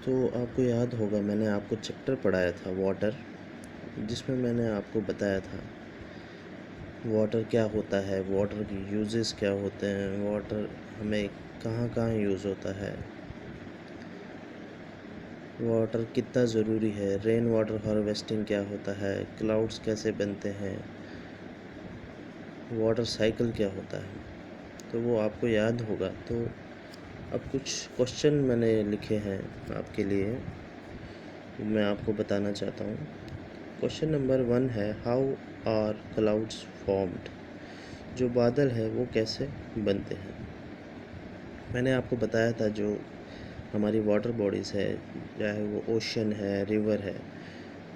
तो आपको याद होगा मैंने आपको चैप्टर पढ़ाया था वाटर, जिसमें मैंने आपको बताया था वाटर क्या होता है, वाटर की यूजेस क्या होते हैं, वाटर हमें कहाँ कहाँ यूज़ होता है, वाटर कितना ज़रूरी है, रेन वाटर हार्वेस्टिंग क्या होता है, क्लाउड्स कैसे बनते हैं, वाटर साइकिल क्या होता है। तो वो आपको याद होगा। तो अब कुछ क्वेश्चन मैंने लिखे हैं आपके लिए, मैं आपको बताना चाहता हूँ। क्वेश्चन नंबर 1 है, हाउ आर क्लाउड्स फॉर्म्ड। जो बादल है वो कैसे बनते हैं। मैंने आपको बताया था जो हमारी वाटर बॉडीज़ है, चाहे वो ओशन है, रिवर है,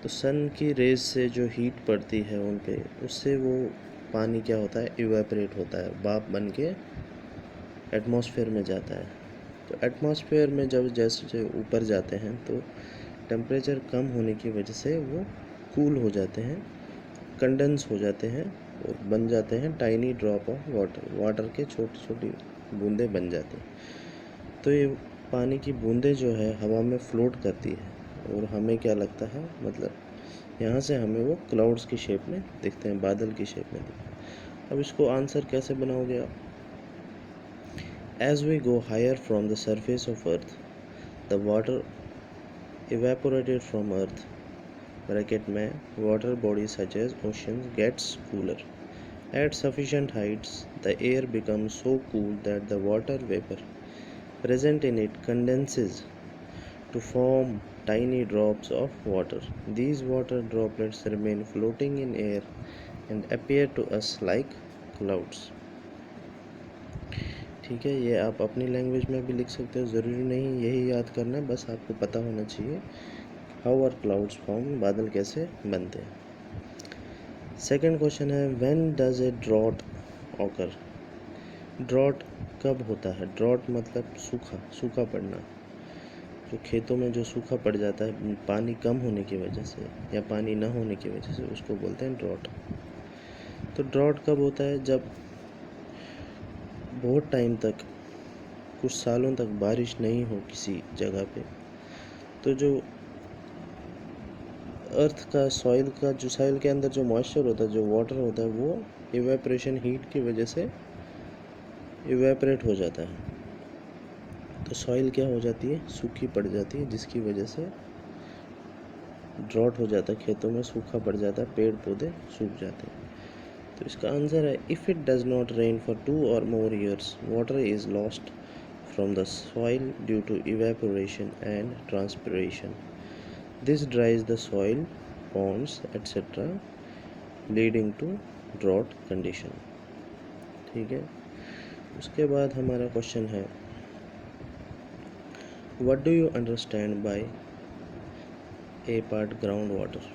तो सन की रेज से जो हीट पड़ती है उन पे, उससे वो पानी क्या होता है, इवेपरेट होता है, भाप बन के एटमॉस्फेयर में जाता है। तो एटमॉस्फेयर में जब जैसे ऊपर जाते हैं तो टेम्परेचर कम होने की वजह से वो कूल हो जाते हैं, कंडेंस हो जाते हैं और बन जाते हैं tiny drop of water. Water के छोटी छोटी बूंदें बन जाती हैं। तो ये पानी की बूंदें जो है हवा में फ्लोट करती है और हमें क्या लगता है, मतलब यहाँ से हमें वो क्लाउड्स की शेप में दिखते हैं, बादल की शेप में दिखते हैं। अब इसको आंसर कैसे बनाओगे आप। As we go higher from the surface of earth, the water evaporated from earth bracket में water bodies such as oceans gets cooler. At sufficient heights, the air becomes so cool that the water vapor present in it condenses to form tiny drops of water. These water droplets remain floating in air and appear to us like clouds. ठीक है, ये आप अपनी language में भी लिख सकते हो, ज़रूरी नहीं यही याद करना है, बस आपको पता होना चाहिए हाउ आर क्लाउड्स फॉर्म, बादल कैसे बनते हैं। सेकंड क्वेश्चन है, when does a drought occur. Drought कब होता है। ड्रॉट मतलब सूखा पड़ना, जो खेतों में जो सूखा पड़ जाता है पानी कम होने की वजह से या पानी न होने की वजह से, उसको बोलते हैं ड्रॉट। तो ड्रॉट कब होता है, जब बहुत टाइम तक, कुछ सालों तक बारिश नहीं हो किसी जगह पे, तो जो अर्थ का सॉइल के अंदर जो मॉइस्चर होता है, जो वाटर होता है, वो इवेपरेशन हीट की वजह से इवेपरेट हो जाता है। तो सॉइल क्या हो जाती है, सूखी पड़ जाती है, जिसकी वजह से ड्रॉट हो जाता है, खेतों में सूखा पड़ जाता है, पेड़ पौधे सूख जाते हैं। तो इसका आंसर है, if it does not rain for 2 or more years, water is lost from the soil due to evaporation and transpiration. This dries the soil, ponds, etc., leading to drought condition. ठीक है। उसके बाद हमारा question है, what do you understand by a part ground water।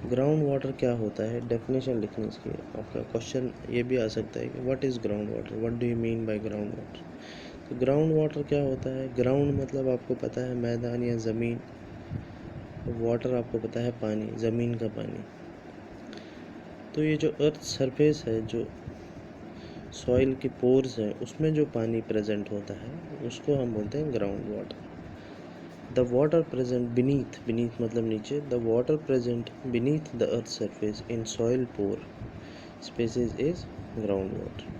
Ground water क्या होता है, definition लिखनी इसकी। आपका क्वेश्चन ये भी आ सकता है कि what is ground water, what do you mean by ground water. तो ग्राउंड वाटर क्या होता है, ग्राउंड मतलब आपको पता है मैदान या ज़मीन, वाटर आपको पता है पानी, ज़मीन का पानी। तो ये जो अर्थ सरफेस है, जो सॉइल की पोर्स हैं, उसमें जो पानी प्रेजेंट होता है उसको हम बोलते हैं ground water. The water present beneath मतलब नीचे, the water present beneath the earth surface in soil pore spaces is ground water.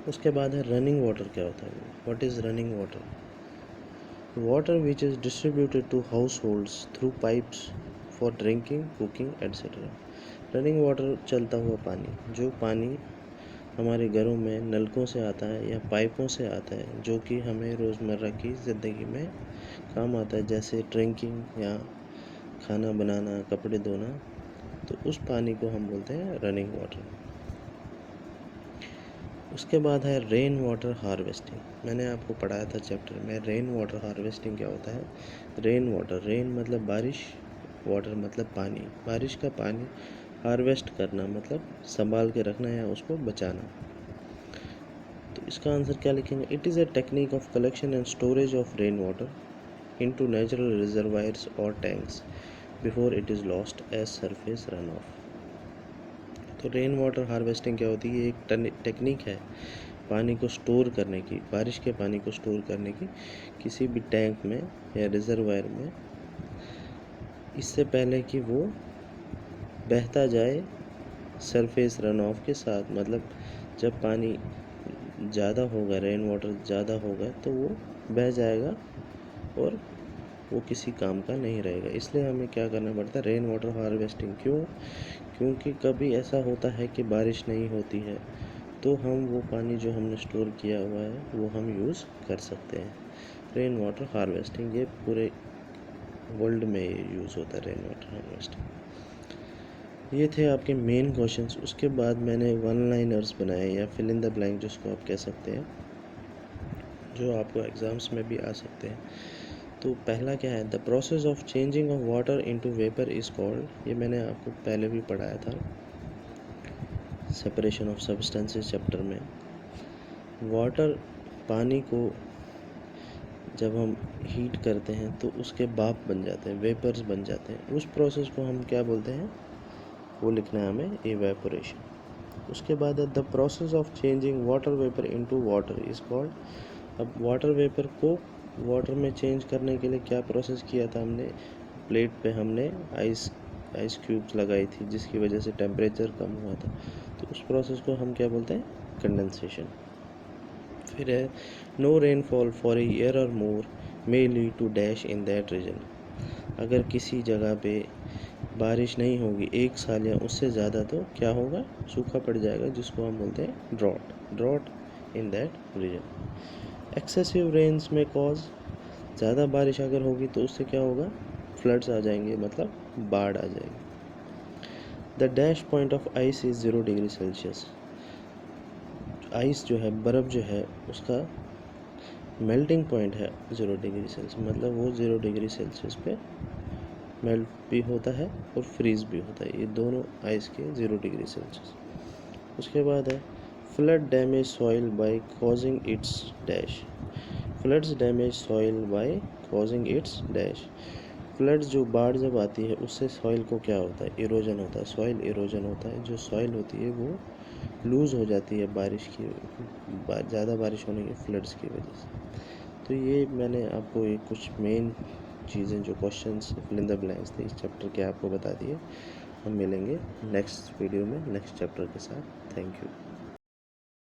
उसके बाद है रनिंग वाटर क्या होता है। What is running water, water which is distributed to households through pipes for drinking, cooking etcetera. Running water चलता हुआ पानी, जो पानी हमारे घरों में नलकों से आता है या पाइपों से आता है, जो कि हमें रोज़मर्रा की ज़िंदगी में काम आता है, जैसे ड्रिंकिंग या खाना बनाना, कपड़े धोना। तो उस पानी को हम बोलते हैं रनिंग वाटर। उसके बाद है रेन वाटर हार्वेस्टिंग। मैंने आपको पढ़ाया था चैप्टर में रेन वाटर हार्वेस्टिंग क्या होता है। रेन वाटर, रेन मतलब बारिश, वाटर मतलब पानी, बारिश का पानी हार्वेस्ट करना मतलब संभाल के रखना या उसको बचाना। तो इसका आंसर क्या लिखेंगे, it is a technique of collection and storage of rain water into natural reservoirs और tanks before it is lost as surface run off. तो रेन वाटर हार्वेस्टिंग क्या होती है, ये एक टेक्निक है पानी को स्टोर करने की, बारिश के पानी को स्टोर करने की किसी भी टैंक में या रिजर्वायर में, इससे पहले कि वो बहता जाए सरफेस रन ऑफ के साथ। मतलब जब पानी ज़्यादा होगा, रेन वाटर ज़्यादा होगा, तो वो बह जाएगा और वो किसी काम का नहीं रहेगा। इसलिए हमें क्या करना पड़ता है, रेन वाटर हार्वेस्टिंग। क्योंकि कभी ऐसा होता है कि बारिश नहीं होती है, तो हम वो पानी जो हमने स्टोर किया हुआ है वो हम यूज़ कर सकते हैं। रेन वाटर हार्वेस्टिंग ये पूरे वर्ल्ड में यूज़ होता है, रेन वाटर हार्वेस्टिंग। ये थे आपके मेन क्वेश्चंस। उसके बाद मैंने वन लाइनर्स बनाए या फिल इन द ब्लैंक जिसको आप कह सकते हैं, जो आपको एग्ज़ाम्स में भी आ सकते हैं। तो पहला क्या है, the process of changing of water into vapour is called, ये मैंने आपको पहले भी पढ़ाया था सेपरेशन ऑफ सब्सटेंसेस चैप्टर में। वाटर, पानी को जब हम हीट करते हैं तो उसके भाप बन जाते हैं, वेपर्स बन जाते हैं। उस प्रोसेस को हम क्या बोलते हैं, वो लिखना है हमें, इवेपोरेशन। उसके बाद है the process of changing water vapour into water is called, अब वाटर वेपर को वाटर में चेंज करने के लिए क्या प्रोसेस किया था हमने, प्लेट पे हमने आइस क्यूब्स लगाई थी जिसकी वजह से टेम्परेचर कम हुआ था। तो उस प्रोसेस को हम क्या बोलते हैं, कंडेंसेशन। फिर है no rainfall for a year और more may lead to dash in that region, अगर किसी जगह पे बारिश नहीं होगी 1 साल या उससे ज़्यादा तो क्या होगा, सूखा पड़ जाएगा, जिसको हम बोलते हैं drought in that region. Excessive rains में कॉज, ज़्यादा बारिश अगर होगी तो उससे क्या होगा, फ्लड्स आ जाएंगे, मतलब बाढ़ आ जाएगी। The dash point of ice is 0 degree Celsius, ice जो है, बर्फ़ जो है, उसका मेल्टिंग पॉइंट है 0 डिग्री सेल्सियस, मतलब वो 0 डिग्री सेल्सियस पे मेल्ट भी होता है और फ्रीज भी होता है, ये दोनों आइस के 0 डिग्री सेल्सियस। उसके बाद है flood damage soil by causing it's dash, floods damage soil by causing it's dash, floods जो बाढ़ जब आती है उससे सॉइल को क्या होता है, इरोजन होता है, सॉइल इरोजन होता है। जो सॉइल होती है वो लूज़ हो जाती है बारिश की, ज़्यादा बारिश होने की, फ्लड्स की वजह से। तो ये मैंने आपको ये कुछ मेन चीज़ें जो questions fill in the blanks थे इस चैप्टर के आपको बता दिए। हम मिलेंगे नेक्स्ट वीडियो में नेक्स्ट चैप्टर के साथ। Thank you.